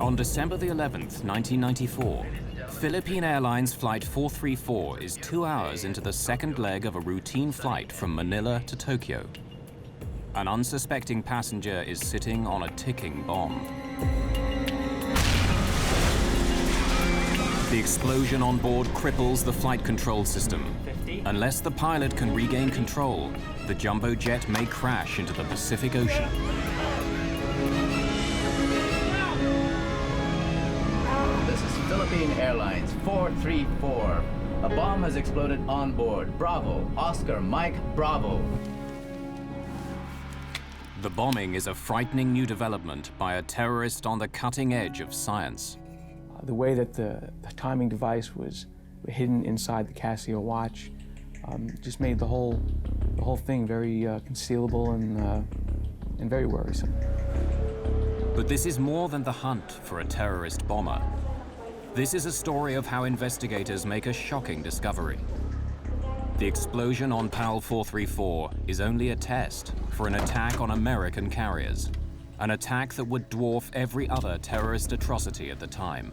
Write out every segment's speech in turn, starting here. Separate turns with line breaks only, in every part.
On December the 11th, 1994, Philippine Airlines Flight 434 is 2 hours into the second leg of a routine flight from Manila to Tokyo. An unsuspecting passenger is sitting on a ticking bomb. The explosion on board cripples the flight control system. Unless the pilot can regain control, the jumbo jet may crash into the Pacific Ocean.
This is Philippine Airlines 434. A bomb has exploded on board. Bravo, Oscar, Mike, Bravo.
The bombing is a frightening new development by a terrorist on the cutting edge of science.
The way that the timing device was hidden inside the Casio watch just made the whole thing very concealable and very worrisome.
But this is more than the hunt for a terrorist bomber. This is a story of how investigators make a shocking discovery. The explosion on PAL 434 is only a test for an attack on American carriers. An attack that would dwarf every other terrorist atrocity at the time.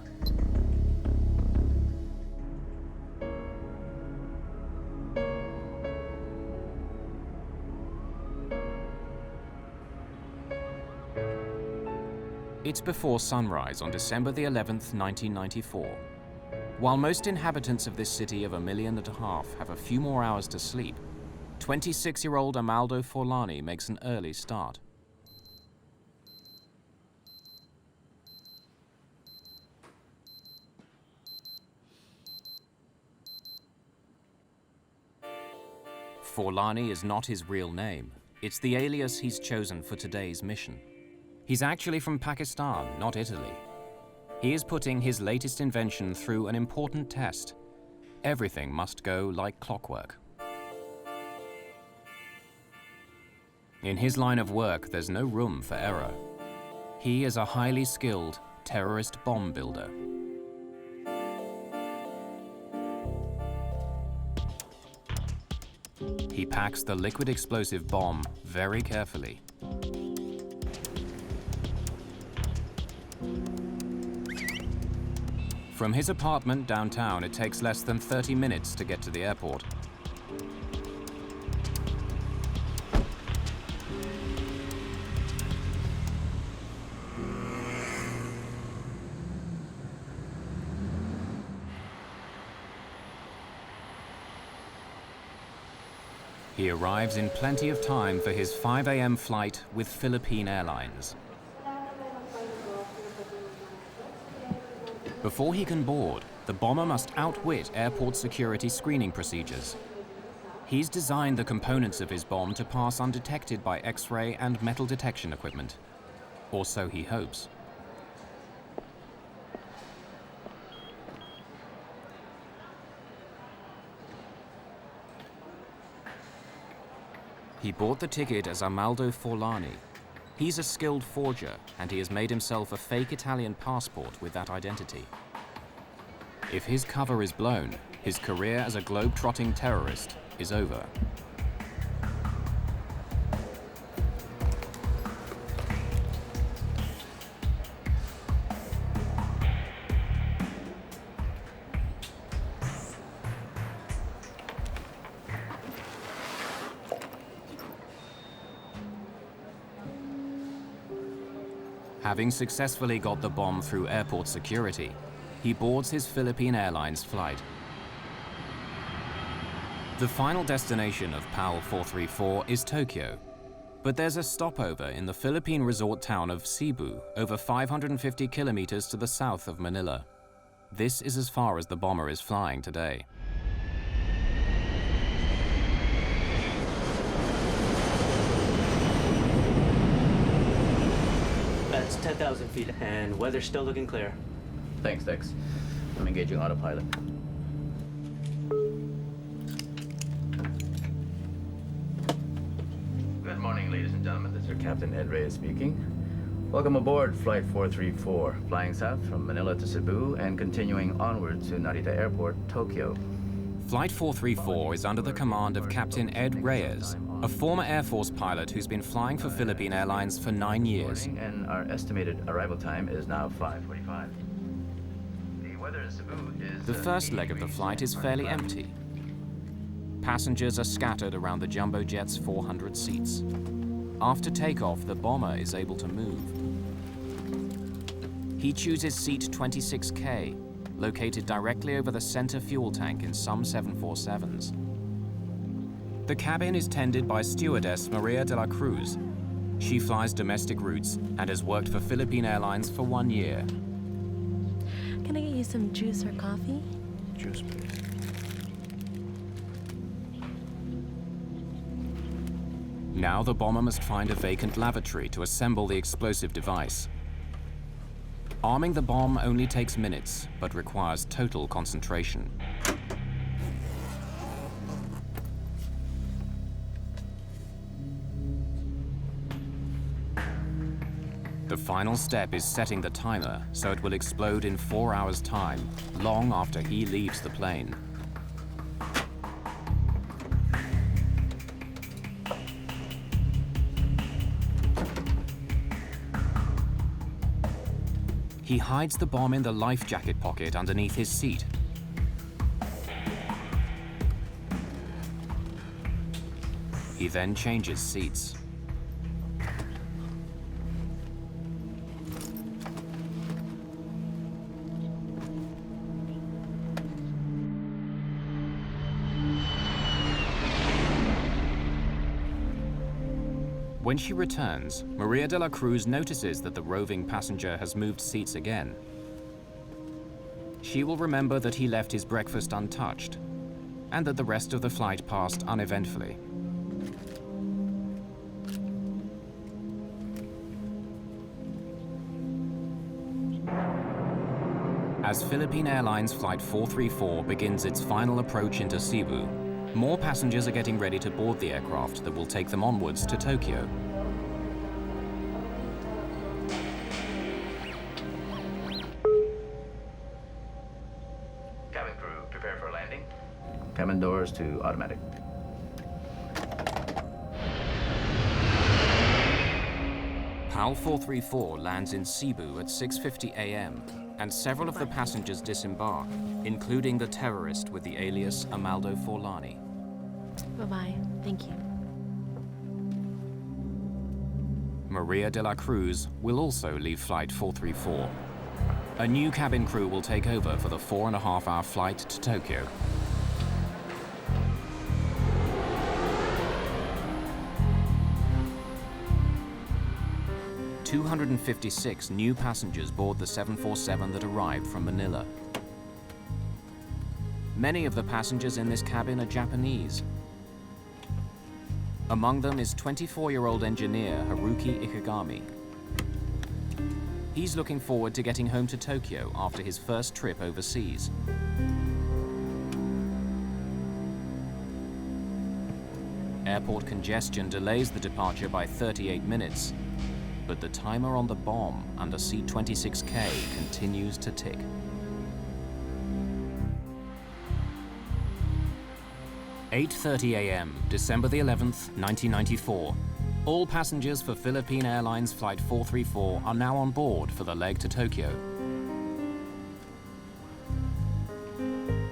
It's before sunrise on December the 11th, 1994. While most inhabitants of this city of 1.5 million have a few more hours to sleep, 26-year-old Amaldo Forlani makes an early start. Forlani is not his real name. It's the alias he's chosen for today's mission. He's actually from Pakistan, not Italy. He is putting his latest invention through an important test. Everything must go like clockwork. In his line of work, there's no room for error. He is a highly skilled terrorist bomb builder. He packs the liquid explosive bomb very carefully. From his apartment downtown, it takes less than 30 minutes to get to the airport. He arrives in plenty of time for his 5 a.m. flight with Philippine Airlines. Before he can board, the bomber must outwit airport security screening procedures. He's designed the components of his bomb to pass undetected by X-ray and metal detection equipment. Or so he hopes. He bought the ticket as Amaldo Forlani. He's a skilled forger, and he has made himself a fake Italian passport with that identity. If his cover is blown, his career as a globe-trotting terrorist is over. Having successfully got the bomb through airport security, he boards his Philippine Airlines flight. The final destination of PAL 434 is Tokyo, but there's a stopover in the Philippine resort town of Cebu, over 550 kilometers to the south of Manila. This is as far as the bomber is flying today.
That's 10,000 feet, and weather's still looking clear.
Thanks, Dex. I'm engaging autopilot. Good morning, ladies and gentlemen. This is Captain Ed Reyes speaking. Welcome aboard Flight 434, flying south from Manila to Cebu and continuing onward to Narita Airport, Tokyo.
Flight 434 is under the command of Captain Ed Reyes, a former Air Force pilot who's been flying for Philippine Airlines for 9 years.
And our estimated arrival time is now 5:45. The weather in Cebu is...
The first leg of the flight is fairly empty. Passengers are scattered around the jumbo jet's 400 seats. After takeoff, the bomber is able to move. He chooses seat 26K, located directly over the center fuel tank in some 747s. The cabin is tended by stewardess Maria de la Cruz. She flies domestic routes and has worked for Philippine Airlines for 1 year.
Can I get you some juice or coffee?
Juice, please.
Now the bomber must find a vacant lavatory to assemble the explosive device. Arming the bomb only takes minutes, but requires total concentration. The final step is setting the timer so it will explode in 4 hours' time, long after he leaves the plane. He hides the bomb in the life jacket pocket underneath his seat. He then changes seats. When she returns, Maria de la Cruz notices that the roving passenger has moved seats again. She will remember that he left his breakfast untouched, and that the rest of the flight passed uneventfully. As Philippine Airlines Flight 434 begins its final approach into Cebu, more passengers are getting ready to board the aircraft that will take them onwards to Tokyo.
Cabin crew, prepare for landing. Cabin doors to automatic.
PAL 434 lands in Cebu at 6:50 a.m., and several of the passengers disembark, including the terrorist with the alias Amaldo Forlani.
Bye-bye. Thank you.
Maria de la Cruz will also leave Flight 434. A new cabin crew will take over for the 4.5-hour flight to Tokyo. "256 new passengers board the 747 that arrived from Manila. Many of the passengers in this cabin are Japanese. Among them is 24-year-old engineer Haruki Ikegami. He's looking forward to getting home to Tokyo after his first trip overseas. Airport congestion delays the departure by 38 minutes, but the timer on the bomb under seat 26K continues to tick. "8:30 a.m., December the 11th, 1994. All passengers for Philippine Airlines Flight 434 are now on board for the leg to Tokyo.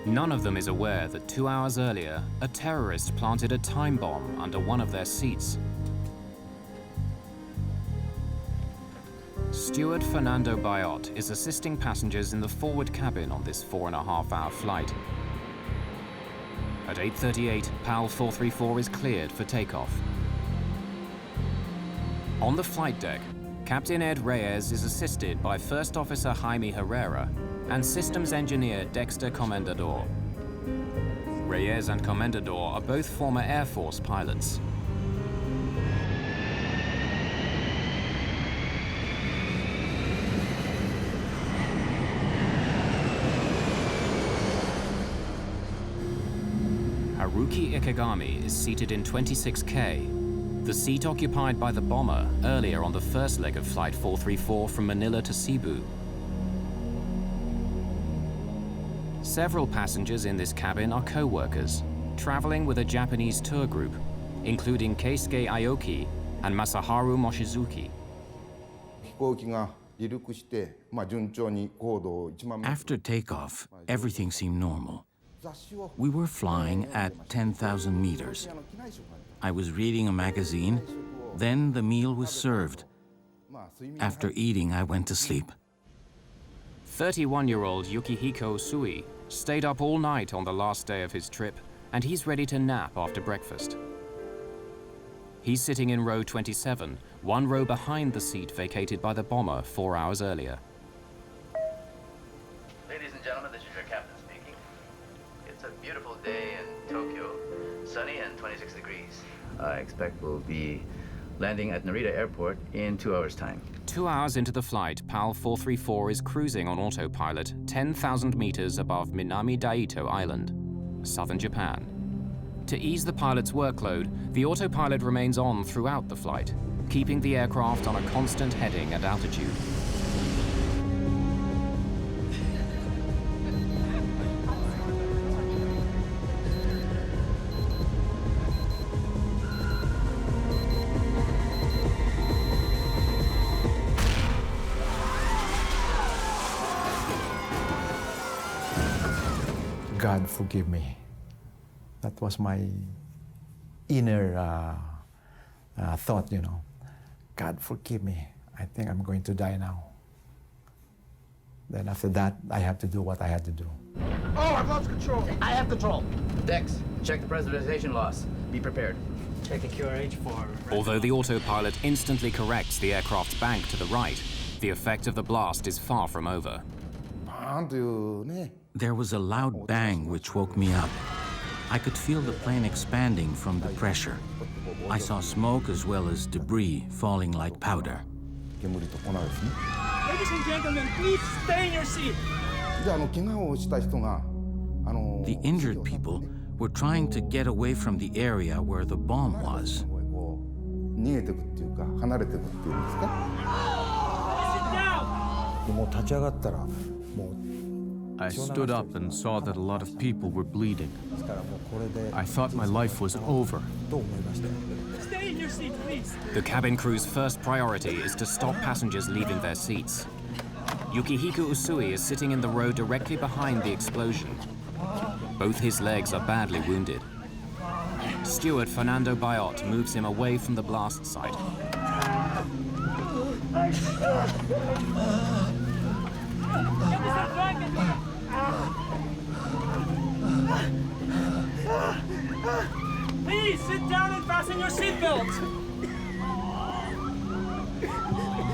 None of them is aware that 2 hours earlier, a terrorist planted a time bomb under one of their seats. Steward Fernando Bayot is assisting passengers in the forward cabin on this 4.5-hour flight. At 8:38, PAL 434 is cleared for takeoff. On the flight deck, Captain Ed Reyes is assisted by First Officer Jaime Herrera and Systems Engineer Dexter Comendador. Reyes and Comendador are both former Air Force pilots. Haruki Ikegami is seated in 26K, the seat occupied by the bomber earlier on the first leg of Flight 434 from Manila to Cebu. Several passengers in this cabin are co-workers, traveling with a Japanese tour group, including Keisuke Aoki and Masaharu Mochizuki.
飛行機が離陸して、順調に高度を1万
After takeoff, everything seemed normal. We were flying at 10,000 meters. I was reading a magazine, then the meal was served. After eating, I went to sleep.
31-year-old Yukihiko Usui stayed up all night on the last day of his trip, and he's ready to nap after breakfast. He's sitting in row 27, one row behind the seat vacated by the bomber 4 hours earlier.
Ladies and gentlemen, this is your captain speaking. It's a beautiful day in Tokyo, sunny and 26 degrees. I expect we'll be landing at Narita Airport in 2 hours' time.
2 hours into the flight, PAL 434 is cruising on autopilot 10,000 meters above Minami Daito Island, southern Japan. To ease the pilot's workload, the autopilot remains on throughout the flight, keeping the aircraft on a constant heading and altitude.
God forgive me. That was my inner thought, you know. God forgive me. I think I'm going to die now. Then after that, I have to do what I had to do.
Oh, I've lost control!
I have control. Dex, check the pressurization loss. Be prepared.
Checking QRH for...
Although the autopilot instantly corrects the aircraft's bank to the right, the effect of the blast is far from over.
バーンというね。
There was a loud bang which woke me up. I could feel the plane expanding from the pressure. I saw smoke as well as debris falling like powder.
煙と粉ですね。
Ladies and gentlemen, please stay in your seat.
で、怪我をした人が、
The injured people were trying to get away from the area where the bomb was.
こう逃げていくっていうか、離れていくっていうんですか。
Sit down.
もう立ち上がったら、もう
I stood up and saw that a lot of people were bleeding. I thought my life was over.
Stay in your seat, please.
The cabin crew's first priority is to stop passengers leaving their seats. Yukihiko Usui is sitting in the row directly behind the explosion. Both his legs are badly wounded. Steward Fernando Bayot moves him away from the blast site.
Please sit down and fasten your seatbelt.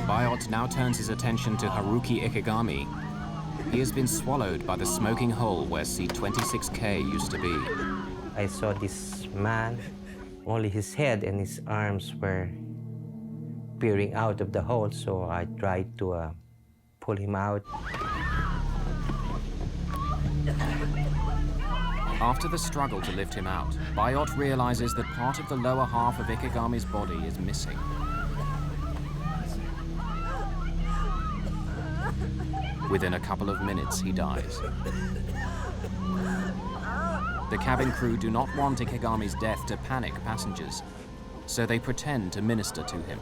Bayot now turns his attention to Haruki Ikegami. He has been swallowed by the smoking hole where seat 26K used to be.
I saw this man, only his head and his arms were peering out of the hole, so I tried to pull him out.
After the struggle to lift him out, Bayot realizes that part of the lower half of Ikegami's body is missing. Within a couple of minutes, he dies. The cabin crew do not want Ikegami's death to panic passengers, so they pretend to minister to him.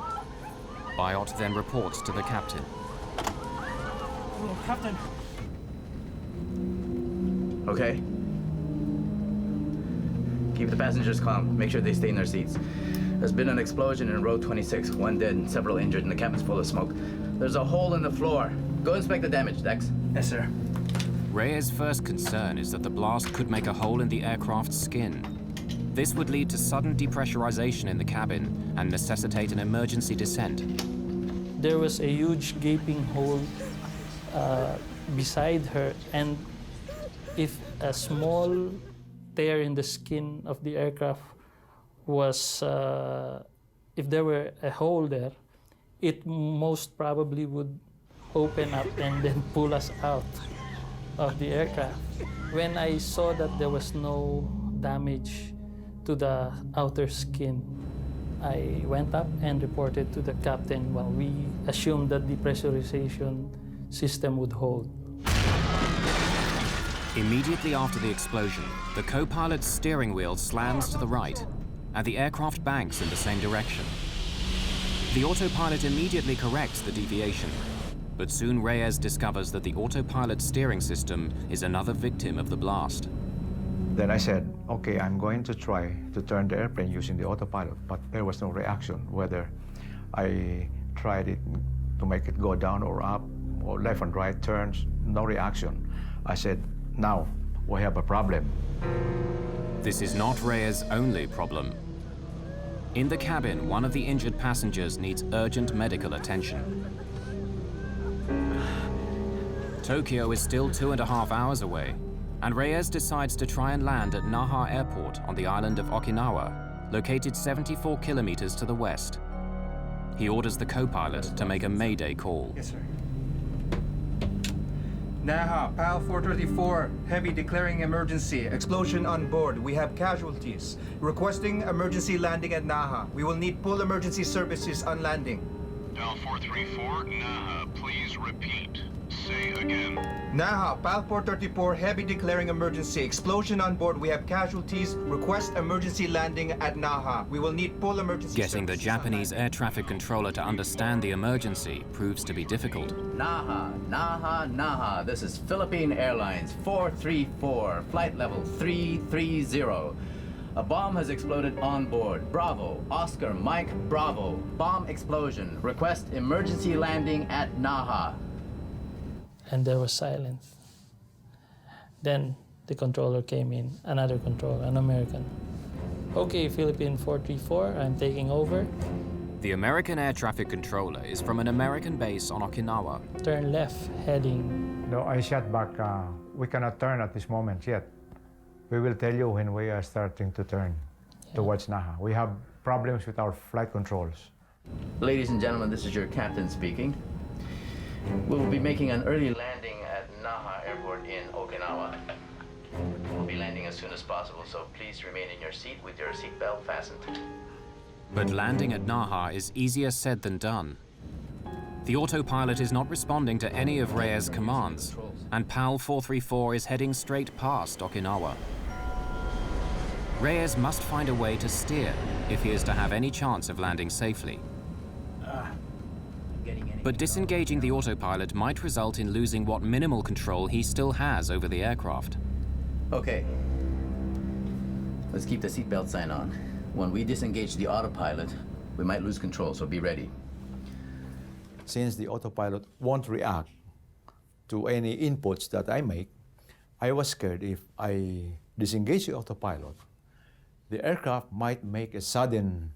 Bayot then reports to the captain.
Oh, Captain.
Okay. Keep the passengers calm. Make sure they stay in their seats. There's been an explosion in row 26. One dead and several injured, and the cabin's full of smoke. There's a hole in the floor. Go inspect the damage, Dex.
Yes, sir.
Reyes' first concern is that the blast could make a hole in the aircraft's skin. This would lead to sudden depressurization in the cabin and necessitate an emergency descent.
There was a huge gaping hole beside her, and if a small tear in the skin of the aircraft was, if there were a hole there, it most probably would open up and then pull us out of the aircraft. When I saw that there was no damage to the outer skin, I went up and reported to the captain. Well, we assumed that the pressurization system would hold.
Immediately after the explosion, the co-pilot's steering wheel slams to the right. and the aircraft banks in the same direction. The autopilot immediately corrects the deviation, but soon Reyes discovers that the autopilot steering system is another victim of the blast.
Then I said, okay, I'm going to try to turn the airplane using the autopilot, but there was no reaction, whether I tried it to make it go down or up, or left and right turns, no reaction. I said, now we have a problem.
This is not Reyes' only problem. In the cabin, one of the injured passengers needs urgent medical attention. Tokyo is still 2.5 hours away, and Reyes decides to try and land at Naha Airport on the island of Okinawa, located 74 kilometers to the west. He orders the co-pilot to make a Mayday call.
Yes, sir. Naha, PAL 434, heavy declaring emergency. Explosion on board. We have casualties. Requesting emergency landing at Naha. We will need full emergency services on landing.
PAL 434, Naha, please repeat. Say again.
Naha, PAL 434, heavy declaring emergency. Explosion on board. We have casualties. Request emergency landing at Naha. We will need full emergency
Getting the Japanese air traffic controller to understand the emergency proves to be difficult.
Naha, Naha, Naha. This is Philippine Airlines 434, flight level 330. A bomb has exploded on board. Bravo, Oscar, Mike, Bravo. Bomb explosion. Request emergency landing at Naha.
And there was silence. Then the controller came in, another controller, an American. Okay, Philippine 434, I'm taking over.
The American air traffic controller is from an American base on Okinawa.
Turn left, heading.
No, I shot back. We cannot turn at this moment yet. We will tell you when we are starting to turn towards Naha. We have problems with our flight controls.
Ladies and gentlemen, this is your captain speaking. We will be making an early landing at Naha Airport in Okinawa. We'll be landing as soon as possible, so please remain in your seat with your seatbelt fastened.
But landing at Naha is easier said than done. The autopilot is not responding to any of Reyes' commands, and PAL 434 is heading straight past Okinawa. Reyes must find a way to steer if he is to have any chance of landing safely. But disengaging the autopilot might result in losing what minimal control he still has over the aircraft.
Okay. Let's keep the seatbelt sign on. When we disengage the autopilot, we might lose control, so be ready.
Since the autopilot won't react to any inputs that I make, I was scared if I disengage the autopilot, the aircraft might make a sudden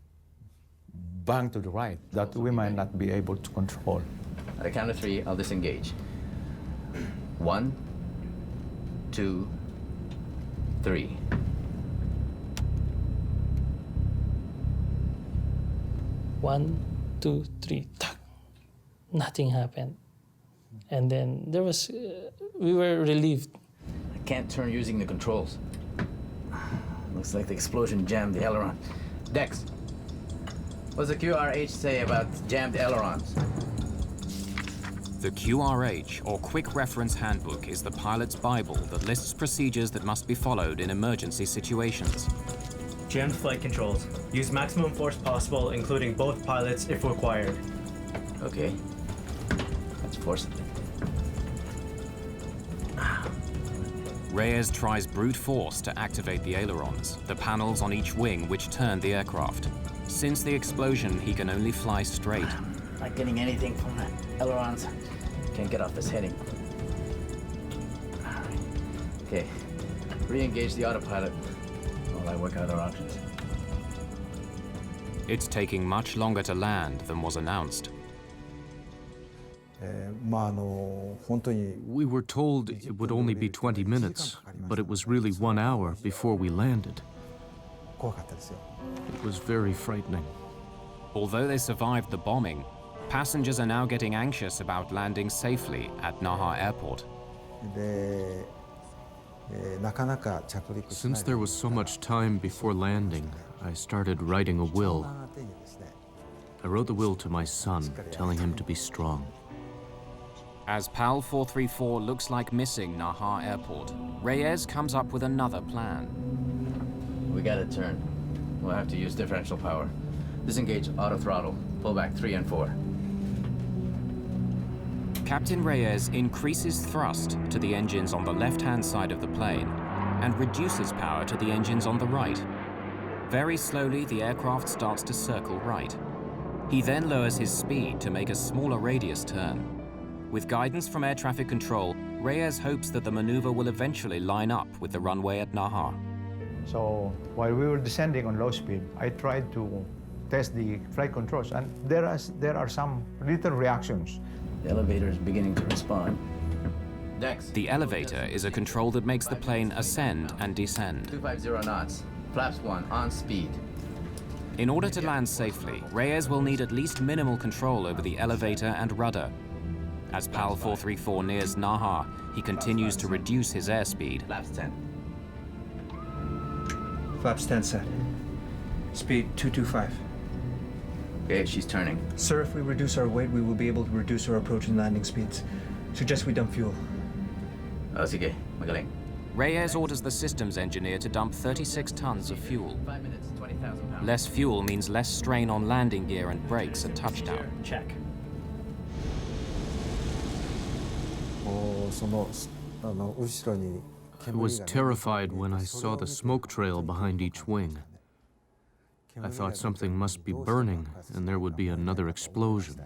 bang to the right that we might not be able to control.
At the count of 3, I'll disengage. 1, 2, 3.
One, two, three. Nothing happened. And then there was, we were relieved.
I can't turn using the controls. Looks like the explosion jammed the aileron. Dex, what's the QRH say about jammed ailerons?
The QRH, or Quick Reference Handbook, is the pilot's Bible that lists procedures that must be followed in emergency situations.
Jammed flight controls. Use maximum force possible, including both pilots if required.
Okay. Let's force it.
Reyes tries brute force to activate the ailerons, the panels on each wing which turn the aircraft. Since the explosion, he can only fly straight.
Not getting anything from the ailerons. Can't get off this heading. All right. Okay. Re-engage the autopilot while I work out our options.
It's taking much longer to land than was announced.
We were told it would only be 20 minutes, but it was really 1 hour before we landed. It was very frightening.
Although they survived the bombing, passengers are now getting anxious about landing safely at Naha Airport.
Since there was so much time before landing, I started writing a will. I wrote the will to my son, telling him to be strong.
As PAL 434 looks like missing Naha Airport, Reyes comes up with another plan.
We gotta turn. We'll have to use differential power. Disengage auto throttle. Pull back 3 and 4.
Captain Reyes increases thrust to the engines on the left-hand side of the plane and reduces power to the engines on the right. Very slowly, the aircraft starts to circle right. He then lowers his speed to make a smaller radius turn. With guidance from air traffic control, Reyes hopes that the maneuver will eventually line up with the runway at Naha.
So while we were descending on low speed, I tried to test the flight controls, and there are some little reactions.
The elevator is beginning to respond. Dex.
The elevator is a control that makes the plane ascend and descend.
250 knots. Flaps 1 on speed.
In order to land safely, Reyes will need at least minimal control over the elevator and rudder. As PAL 434 nears Naha, he continues to reduce his airspeed.
Flaps 10.
Flaps 10 set. Speed 225.
Okay, she's turning.
Sir, if we reduce our weight, we will be able to reduce our approach and landing speeds. Suggest we dump fuel.
Oh, sige. Magaling.
Reyes orders the systems engineer to dump 36 tons of fuel.
5 minutes, 20,000 pounds.
Less fuel means less strain on landing gear and brakes at touchdown.
Check.
I was terrified when I saw the smoke trail behind each wing. I thought something must be burning and there would be another explosion.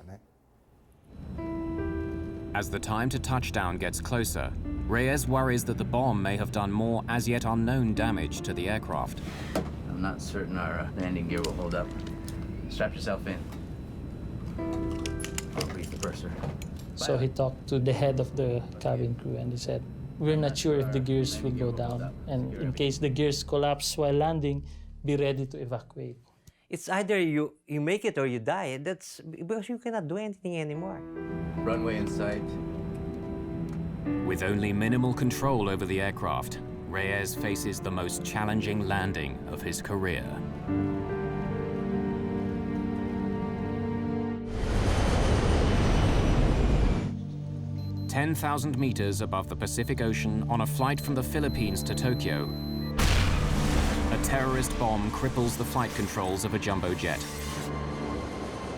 As the time to touchdown gets closer, Reyes worries that the bomb may have done more as yet unknown damage to the aircraft.
I'm not certain our landing gear will hold up. Strap yourself in. I'll breathe the purser.
So he talked to the head of the cabin crew and he said, "We're not sure if the gears will go down, and in case the gears collapse while landing, be ready to evacuate."
It's either you make it or you die. That's because you cannot do anything anymore.
Runway in sight.
With only minimal control over the aircraft, Reyes faces the most challenging landing of his career. "10,000 meters above the Pacific Ocean on a flight from the Philippines to Tokyo, a terrorist bomb cripples the flight controls of a jumbo jet.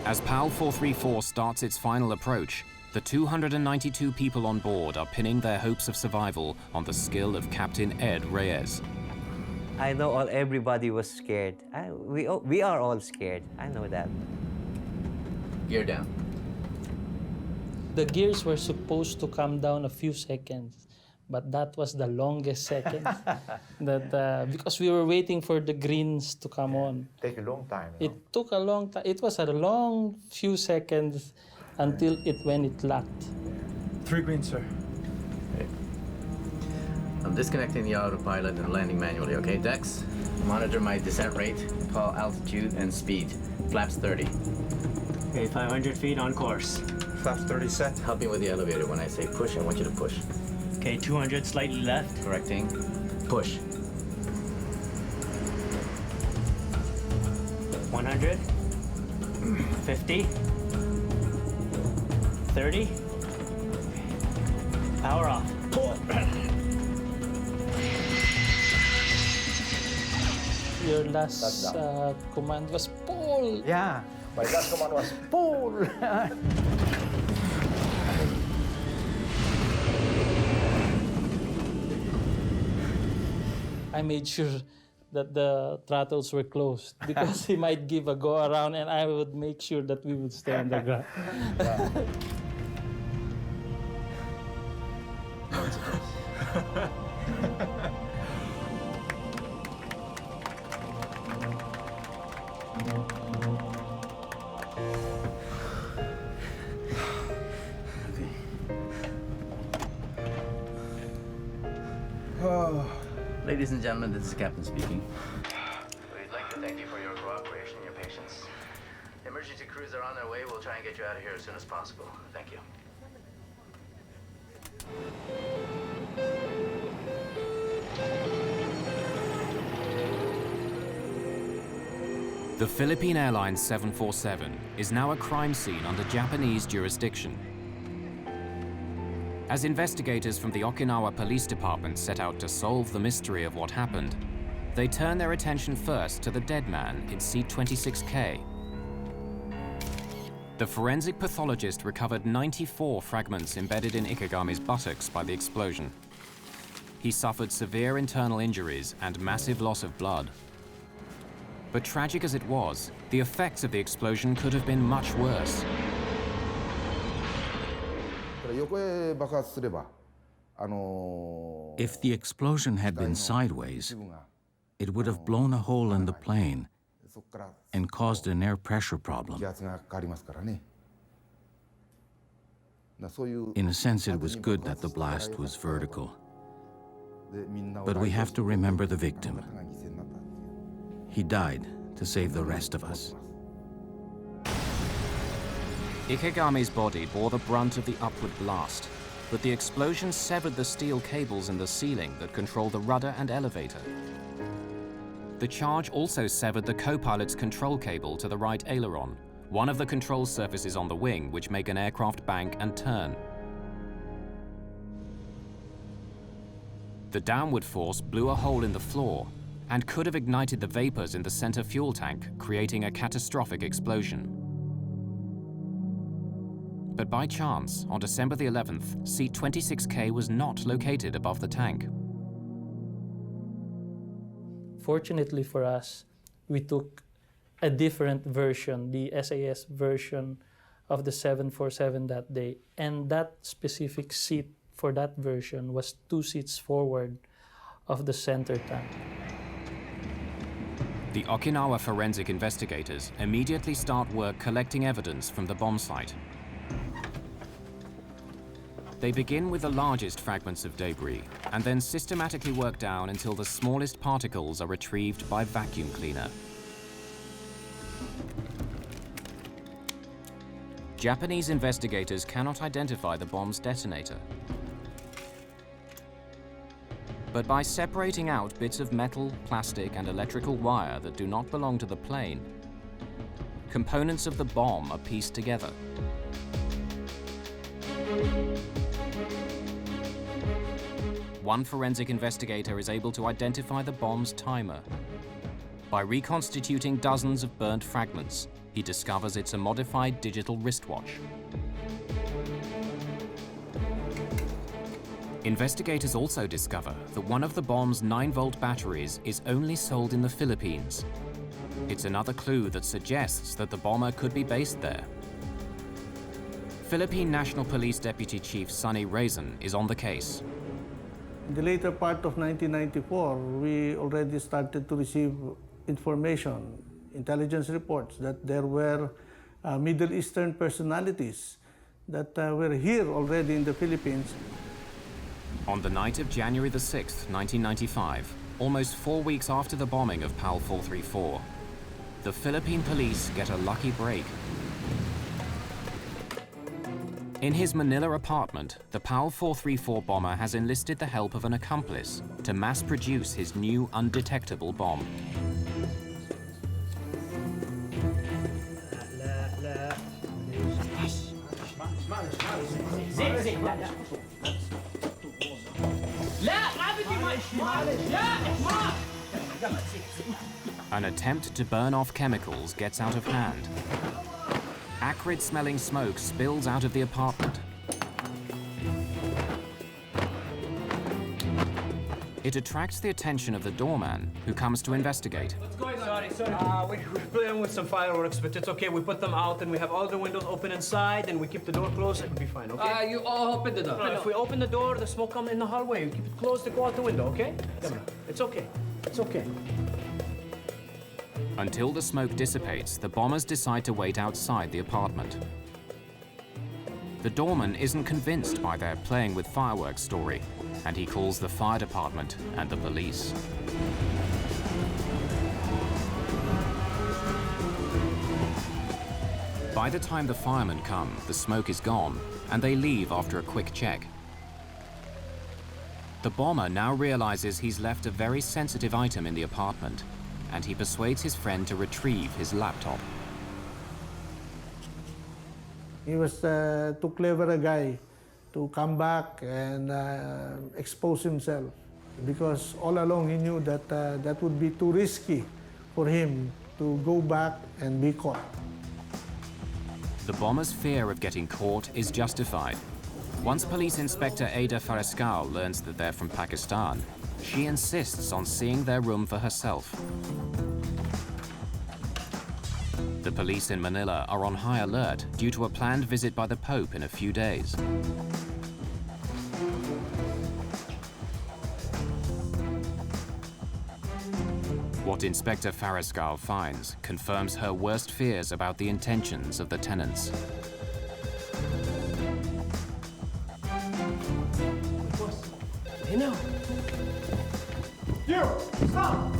As PAL 434 starts its final approach, the 292 people on board are pinning their hopes of survival on the skill of Captain Ed Reyes.
I know everybody was scared. We are all scared. I know that.
Gear down.
The gears were supposed to come down a few seconds, but that was the longest second. Because we were waiting for the greens to come on.
Take a long time.
It took a long time. It was a long few seconds until when it locked.
3 greens, sir.
Okay. I'm disconnecting the autopilot and landing manually, okay? Dex, monitor my descent rate, call altitude and speed. Flaps 30.
Okay, 500 feet on course.
Flaps 30 set.
Help me with the elevator. When I say push, I want you to push.
Okay, 200 slightly left.
Correcting. Push.
100. 50. 30. Power off. Pull.
Your last command was pull.
Yeah, my last command was pull.
I made sure that the throttles were closed because he might give a go around and I would make sure that we would stay on the ground.
Ladies and gentlemen, this is the captain speaking. We'd like to thank you for your cooperation and your patience. Emergency crews are on their way. We'll try and get you out of here as soon as possible. Thank you.
The Philippine Airlines 747 is now a crime scene under Japanese jurisdiction. As investigators from the Okinawa Police Department set out to solve the mystery of what happened, They turn their attention first to the dead man in seat 26K. The forensic pathologist recovered 94 fragments embedded in Ikegami's buttocks by the explosion. He suffered severe internal injuries and massive loss of blood. But tragic as it was, the effects of the explosion could have been much worse.
If the explosion had been sideways, it would have blown a hole in the plane and caused an air pressure problem. In a sense, it was good that the blast was vertical. But we have to remember the victim. He died to save the rest of us.
Ikegami's body bore the brunt of the upward blast, but the explosion severed the steel cables in the ceiling that control the rudder and elevator. The charge also severed the co-pilot's control cable to the right aileron, one of the control surfaces on the wing which make an aircraft bank and turn. The downward force blew a hole in the floor and could have ignited the vapors in the center fuel tank, creating a catastrophic explosion. But by chance, on December the 11th, seat 26K was not located above the tank.
Fortunately for us, we took a different version, the SAS version of the 747 that day, and that specific seat for that version was 2 seats forward of the center tank.
The Okinawa forensic investigators immediately start work collecting evidence from the bomb site. They begin with the largest fragments of debris and then systematically work down until the smallest particles are retrieved by vacuum cleaner. Japanese investigators cannot identify the bomb's detonator. But by separating out bits of metal, plastic, and electrical wire that do not belong to the plane, components of the bomb are pieced together. One forensic investigator is able to identify the bomb's timer. By reconstituting dozens of burnt fragments, he discovers it's a modified digital wristwatch. Investigators also discover that one of the bomb's 9-volt batteries is only sold in the Philippines. It's another clue that suggests that the bomber could be based there. Philippine National Police Deputy Chief Sonny Reyes is on the case.
In the later part of 1994, we already started to receive information, intelligence reports, that there were Middle Eastern personalities that were here already in the Philippines.
On the night of January the 6th, 1995, almost 4 weeks after the bombing of PAL 434, the Philippine police get a lucky break. In his Manila apartment, the PAL 434 bomber has enlisted the help of an accomplice to mass-produce his new undetectable bomb. An attempt to burn off chemicals gets out of hand. Acrid-smelling smoke spills out of the apartment. It attracts the attention of the doorman, who comes to investigate.
What's going on? Sorry. We're playing with some fireworks, but it's okay. We put them out, and we have all the windows open inside, and we keep the door closed. It'll be fine, okay?
You all open the door.
No, if we open the door, the smoke comes in the hallway. You keep it closed to go out the window, okay? Come on. It's okay. It's okay.
Until the smoke dissipates, the bombers decide to wait outside the apartment. The doorman isn't convinced by their playing with fireworks story, and he calls the fire department and the police. By the time the firemen come, the smoke is gone, and they leave after a quick check. The bomber now realizes he's left a very sensitive item in the apartment, and he persuades his friend to retrieve his laptop.
He was too clever a guy to come back and expose himself. because all along he knew that that would be too risky for him to go back and be caught.
The bomber's fear of getting caught is justified. Once Police Inspector Ada Farescal learns that they're from Pakistan, she insists on seeing their room for herself. The police in Manila are on high alert due to a planned visit by the Pope in a few days. What Inspector Farescal finds confirms her worst fears about the intentions of the tenants.
Hey now. You, stop!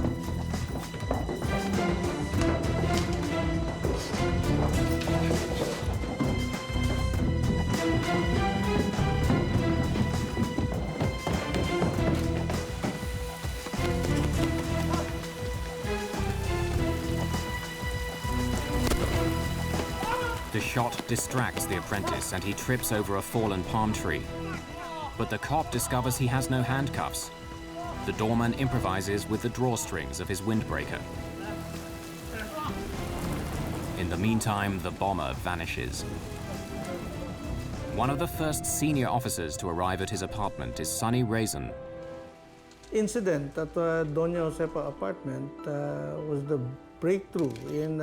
The shot distracts the apprentice and he trips over a fallen palm tree. But the cop discovers he has no handcuffs. The doorman improvises with the drawstrings of his windbreaker. In the meantime, the bomber vanishes. One of the first senior officers to arrive at his apartment is Sonny Reyes.
Incident at Doña Josepa apartment was the breakthrough in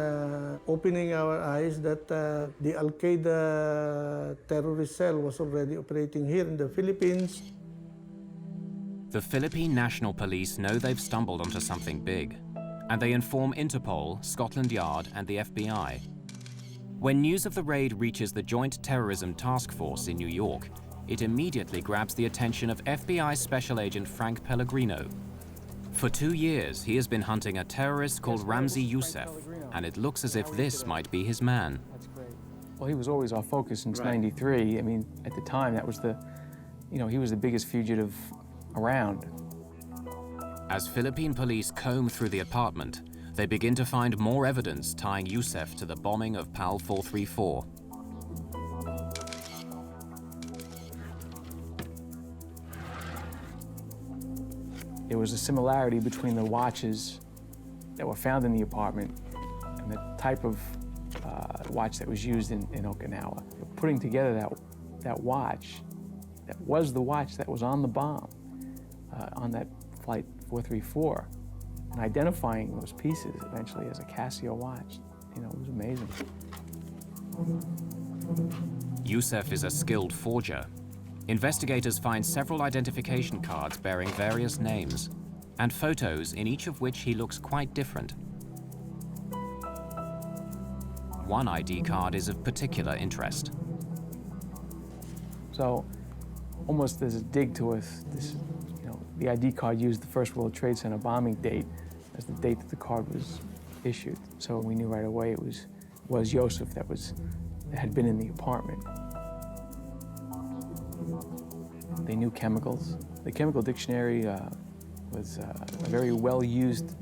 opening our eyes that the Al-Qaeda terrorist cell was already operating here in the Philippines.
The Philippine National Police know they've stumbled onto something big, and they inform Interpol, Scotland Yard, and the FBI. When news of the raid reaches the Joint Terrorism Task Force in New York, it immediately grabs the attention of FBI Special Agent Frank Pellegrino. For 2 years, he has been hunting a terrorist called Ramzi Youssef, and it looks as if this might be his man.
That's great. Well, he was always our focus since '93. I mean, at the time, that was he was the biggest fugitive around.
As Philippine police comb through the apartment, they begin to find more evidence tying Youssef to the bombing of PAL 434.
There was a similarity between the watches that were found in the apartment and the type of watch that was used in Okinawa. Putting together that watch, that was the watch that was on the bomb, on that flight 434, and identifying those pieces eventually as a Casio watch, it was amazing.
Youssef is a skilled forger. Investigators find several identification cards bearing various names, and photos in each of which he looks quite different. One ID card is of particular interest.
So, almost there's a dig to us. The ID card used the First World Trade Center bombing date as the date that the card was issued. So we knew right away it was Youssef that had been in the apartment. They knew chemicals. The chemical dictionary was a very well-used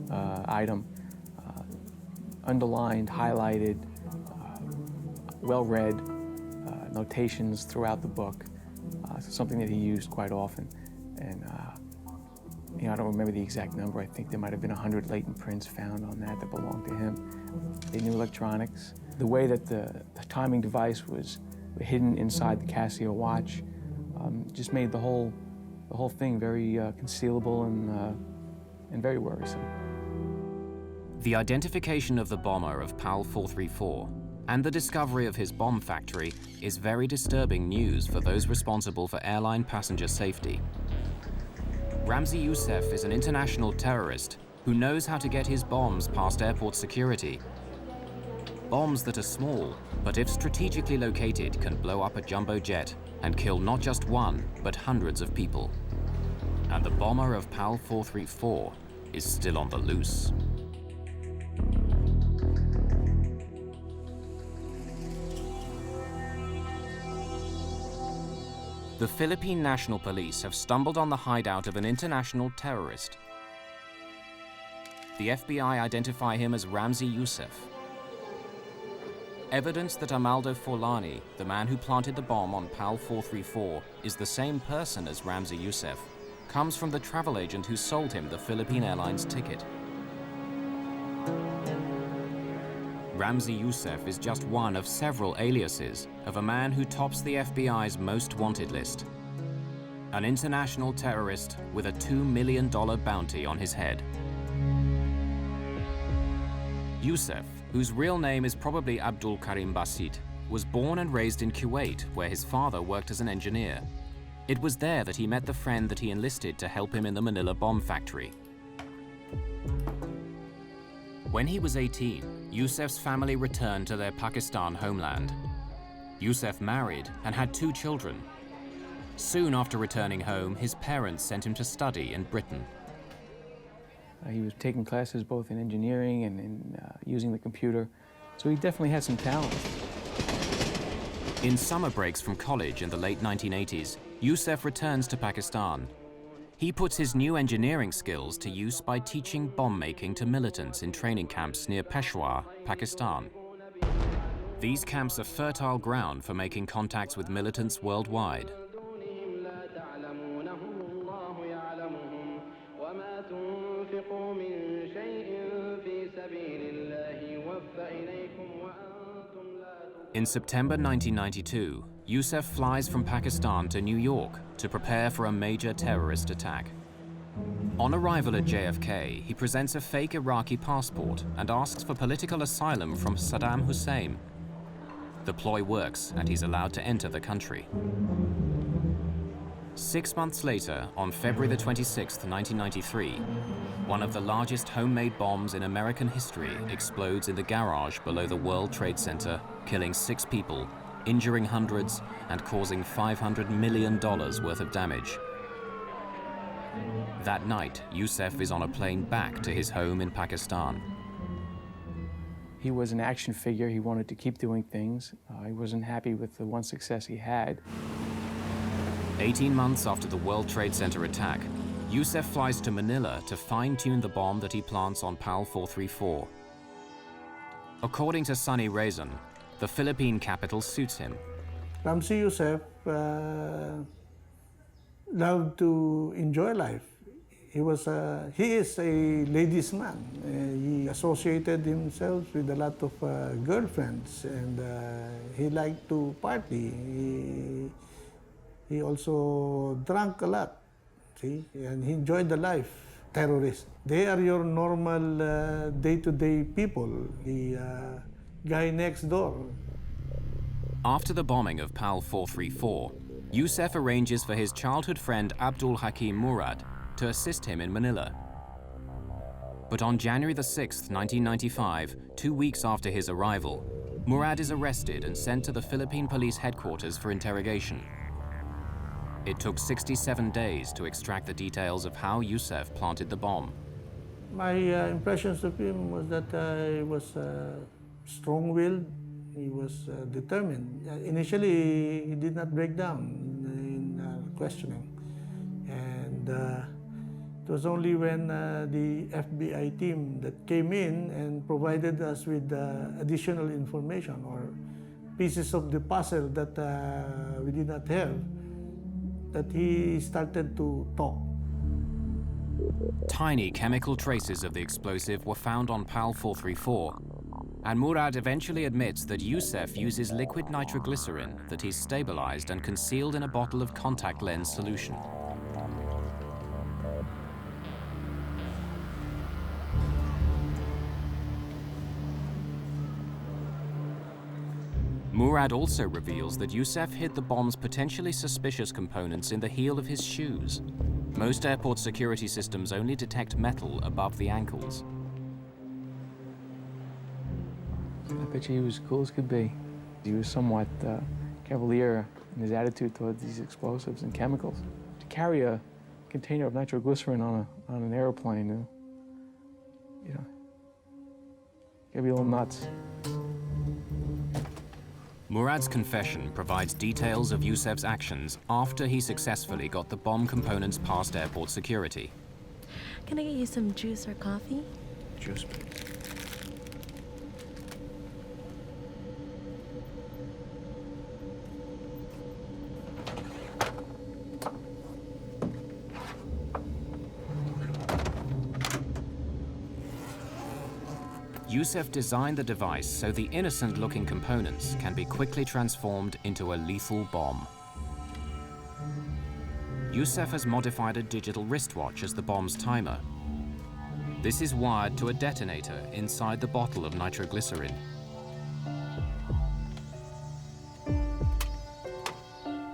item, underlined, highlighted, well-read, notations throughout the book, something that he used quite often. And I don't remember the exact number. I think there might have been 100 latent prints found on that belonged to him. They knew electronics. The way that the timing device was hidden inside the Casio watch just made the whole thing very concealable and very worrisome.
The identification of the bomber of PAL 434 and the discovery of his bomb factory is very disturbing news for those responsible for airline passenger safety. Ramzi Youssef is an international terrorist who knows how to get his bombs past airport security. Bombs that are small, but if strategically located, can blow up a jumbo jet and kill not just one, but hundreds of people. And the bomber of PAL 434 is still on the loose. The Philippine National Police have stumbled on the hideout of an international terrorist. The FBI identify him as Ramzi Youssef. Evidence that Amaldo Forlani, the man who planted the bomb on PAL 434, is the same person as Ramzi Youssef, comes from the travel agent who sold him the Philippine Airlines ticket. Ramzi Youssef is just one of several aliases of a man who tops the FBI's most wanted list. An international terrorist with a $2 million bounty on his head. Youssef, whose real name is probably Abdul Karim Basit, was born and raised in Kuwait, where his father worked as an engineer. It was there that he met the friend that he enlisted to help him in the Manila bomb factory. When he was 18, Youssef's family returned to their Pakistan homeland. Youssef married and had 2 children. Soon after returning home, his parents sent him to study in Britain.
He was taking classes both in engineering and in using the computer, so he definitely had some talent.
In summer breaks from college in the late 1980s, Youssef returns to Pakistan. He puts his new engineering skills to use by teaching bomb making to militants in training camps near Peshawar, Pakistan. These camps are fertile ground for making contacts with militants worldwide. In September 1992, Youssef flies from Pakistan to New York to prepare for a major terrorist attack. On arrival at JFK, he presents a fake Iraqi passport and asks for political asylum from Saddam Hussein. The ploy works and he's allowed to enter the country. 6 months later, on February the 26th, 1993, one of the largest homemade bombs in American history explodes in the garage below the World Trade Center, killing 6 people, injuring hundreds, and causing $500 million worth of damage. That night, Youssef is on a plane back to his home in Pakistan.
He was an action figure. He wanted to keep doing things. He wasn't happy with the one success he had.
18 months after the World Trade Center attack, Youssef flies to Manila to fine-tune the bomb that he plants on PAL 434. According to Sonny Reyes, the Philippine capital suits him.
Ramzi Youssef loved to enjoy life. He is a ladies' man. He associated himself with a lot of girlfriends, and he liked to party. He also drank a lot, see, and he enjoyed the life. Terrorists, they are your normal day-to-day people, the guy next door.
After the bombing of PAL 434, Youssef arranges for his childhood friend Abdul Hakim Murad to assist him in Manila. But on January the 6th, 1995, 2 weeks after his arrival, Murad is arrested and sent to the Philippine police headquarters for interrogation. It took 67 days to extract the details of how Youssef planted the bomb.
My impressions of him was that he was strong-willed, he was determined. Initially, he did not break down in questioning. And it was only when the FBI team that came in and provided us with additional information or pieces of the puzzle that we did not have, that he started to talk.
Tiny chemical traces of the explosive were found on PAL 434, and Murad eventually admits that Youssef uses liquid nitroglycerin that he's stabilized and concealed in a bottle of contact lens solution. Murad also reveals that Youssef hid the bomb's potentially suspicious components in the heel of his shoes. Most airport security systems only detect metal above the ankles.
I bet you he was cool as could be. He was somewhat cavalier in his attitude towards these explosives and chemicals. To carry a container of nitroglycerin on an airplane, you know, gotta be a little nuts.
Murad's confession provides details of Youssef's actions after he successfully got the bomb components past airport security.
Can I get you some juice or coffee?
Juice, please.
Youssef designed the device so the innocent-looking components can be quickly transformed into a lethal bomb. Youssef has modified a digital wristwatch as the bomb's timer. This is wired to a detonator inside the bottle of nitroglycerin.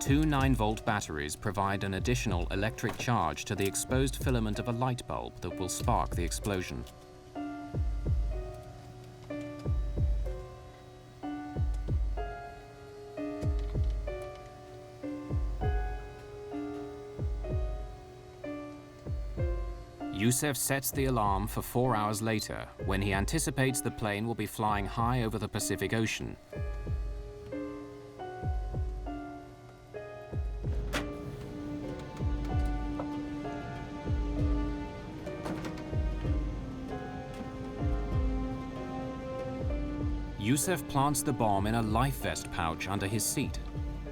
Two 9-volt batteries provide an additional electric charge to the exposed filament of a light bulb that will spark the explosion. Youssef sets the alarm for 4 hours later, when he anticipates the plane will be flying high over the Pacific Ocean. Youssef plants the bomb in a life vest pouch under his seat,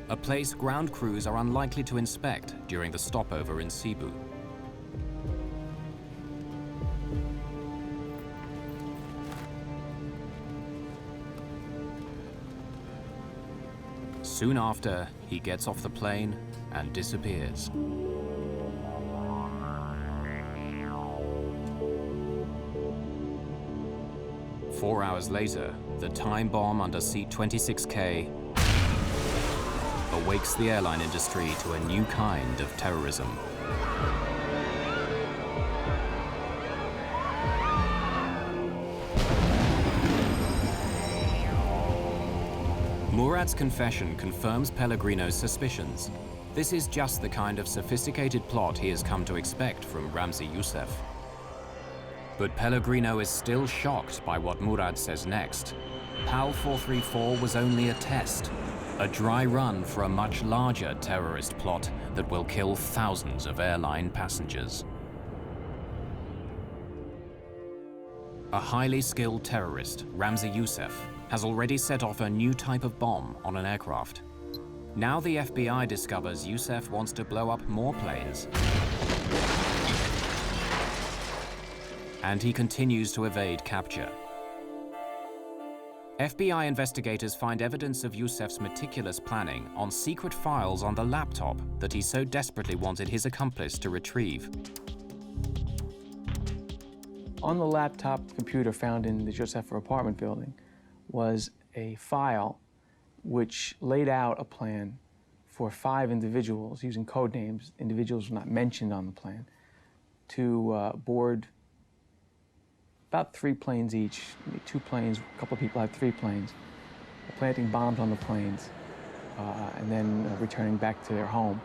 a place ground crews are unlikely to inspect during the stopover in Cebu. Soon after, he gets off the plane and disappears. Four hours later, the time bomb under seat 26K awakes the airline industry to a new kind of terrorism. Murad's confession confirms Pellegrino's suspicions. This is just the kind of sophisticated plot he has come to expect from Ramzi Youssef. But Pellegrino is still shocked by what Murad says next. PAL 434 was only a test, a dry run for a much larger terrorist plot that will kill thousands of airline passengers. A highly skilled terrorist, Ramzi Youssef, has already set off a new type of bomb on an aircraft. Now the FBI discovers Youssef wants to blow up more planes, and he continues to evade capture. FBI investigators find evidence of Youssef's meticulous planning on secret files on the laptop that he so desperately wanted his accomplice to retrieve.
On the laptop computer found in the Josepha apartment building was a file which laid out a plan for 5 individuals using code names, individuals not mentioned on the plan, to board about 3 planes each, 2 planes, a couple of people had 3 planes, planting bombs on the planes, and then returning back to their home.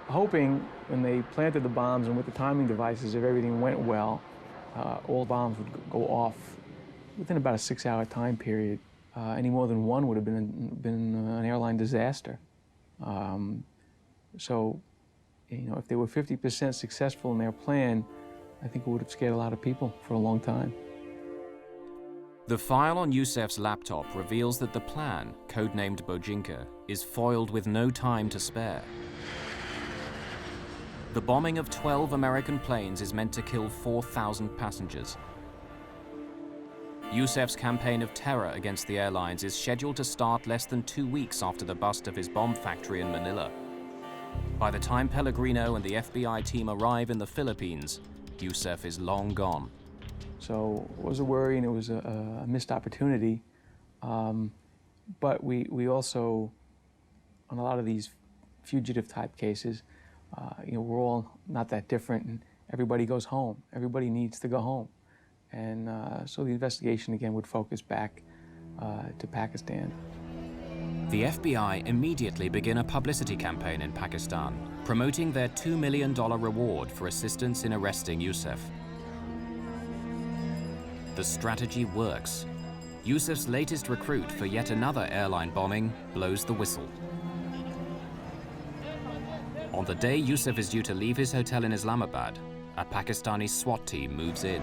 Hoping when they planted the bombs and with the timing devices, if everything went well, all bombs would go off within about a 6-hour time period. Any more than one would have been an airline disaster. So, you know, if they were 50% successful in their plan, I think it would have scared a lot of people for a long time.
The file on Youssef's laptop reveals that the plan, codenamed Bojinka, is foiled with no time to spare. The bombing of 12 American planes is meant to kill 4,000 passengers. Youssef's campaign of terror against the airlines is scheduled to start less than 2 weeks after the bust of his bomb factory in Manila. By the time Pellegrino and the FBI team arrive in the Philippines, Youssef is long gone.
So it was a worry and it was a missed opportunity. But we also, on a lot of these fugitive type cases, you know, we're all not that different and everybody goes home. Everybody needs to go home. And so the investigation again would focus back to Pakistan.
The FBI immediately begin a publicity campaign in Pakistan, promoting their $2 million reward for assistance in arresting Youssef. The strategy works. Youssef's latest recruit for yet another airline bombing blows the whistle. On the day Youssef is due to leave his hotel in Islamabad, a Pakistani SWAT team moves in.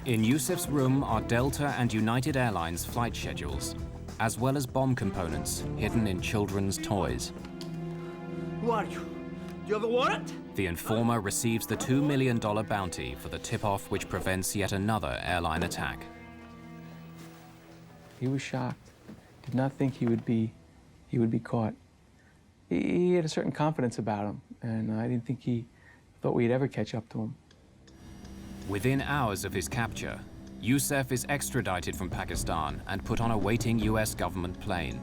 In Yusef's room are Delta and United Airlines flight schedules, as well as bomb components hidden in children's toys.
Who are you? Do you have a warrant?
The informer receives the $2 million bounty for the tip-off which prevents yet another airline attack.
He was shocked. Did not think he would be caught. He had a certain confidence about him, and I didn't think he thought we'd ever catch up to him.
Within hours of his capture, Yusef is extradited from Pakistan and put on a waiting US government plane.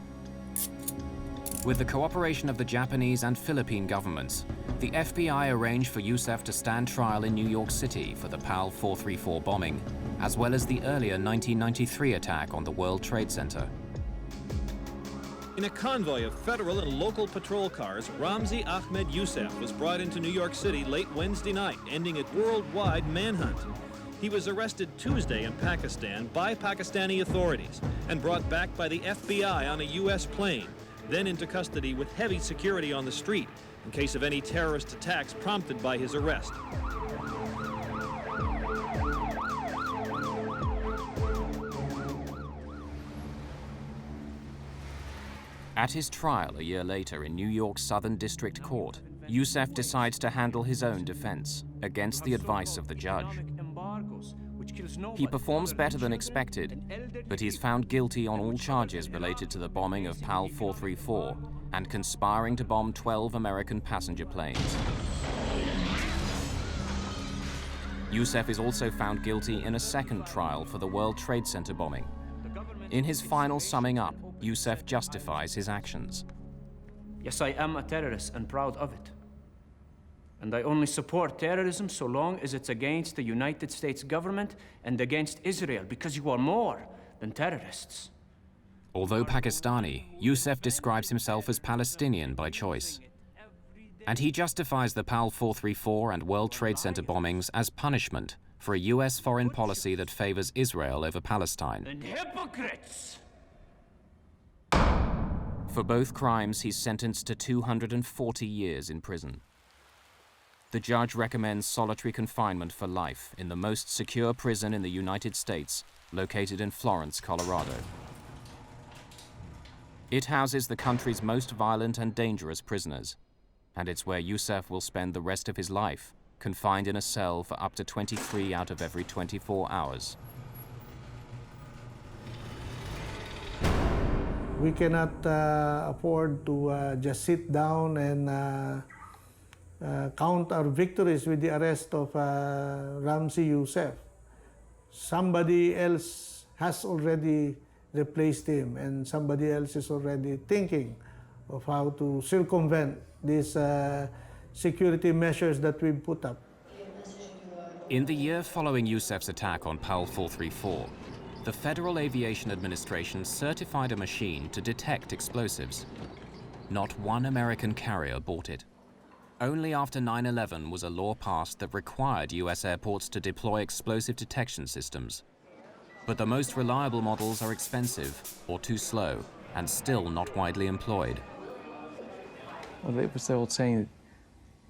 With the cooperation of the Japanese and Philippine governments, the FBI arranged for Yusef to stand trial in New York City for the PAL 434 bombing, as well as the earlier 1993 attack on the World Trade Center.
In a convoy of federal and local patrol cars, Ramzi Ahmed Yusef was brought into New York City late Wednesday night, ending a worldwide manhunt. He was arrested Tuesday in Pakistan by Pakistani authorities and brought back by the FBI on a U.S. plane, then into custody with heavy security on the street in case of any terrorist attacks prompted by his arrest.
At his trial a year later in New York's Southern District Court, Yusef decides to handle his own defense against the advice of the judge. He performs better than expected, but he is found guilty on all charges related to the bombing of PAL 434 and conspiring to bomb 12 American passenger planes. Yusef is also found guilty in a second trial for the World Trade Center bombing. In his final summing up, Yusef justifies his actions.
Yes, I am a terrorist and proud of it. And I only support terrorism so long as it's against the United States government and against Israel, because you are more than terrorists.
Although Pakistani, Yusef describes himself as Palestinian by choice. And he justifies the PAL 434 and World Trade Center bombings as punishment for a US foreign policy that favors Israel over Palestine.
And hypocrites!
For both crimes, he's sentenced to 240 years in prison. The judge recommends solitary confinement for life in the most secure prison in the United States, located in Florence, Colorado. It houses the country's most violent and dangerous prisoners, and it's where Yusef will spend the rest of his life, confined in a cell for up to 23 out of every 24 hours.
We cannot afford to just sit down and count our victories with the arrest of Ramzi Yusef. Somebody else has already replaced him, and somebody else is already thinking of how to circumvent these security measures that we've put up.
In the year following Yusef's attack on PAL 434, the Federal Aviation Administration certified a machine to detect explosives. Not one American carrier bought it. Only after 9/11 was a law passed that required US airports to deploy explosive detection systems. But the most reliable models are expensive or too slow and still not widely employed.
Well, it was the old saying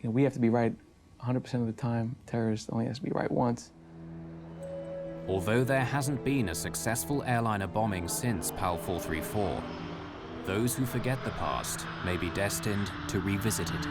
that we have to be right 100% of the time. Terrorists only has to be right once.
Although there hasn't been a successful airliner bombing since PAL 434, those who forget the past may be destined to revisit it.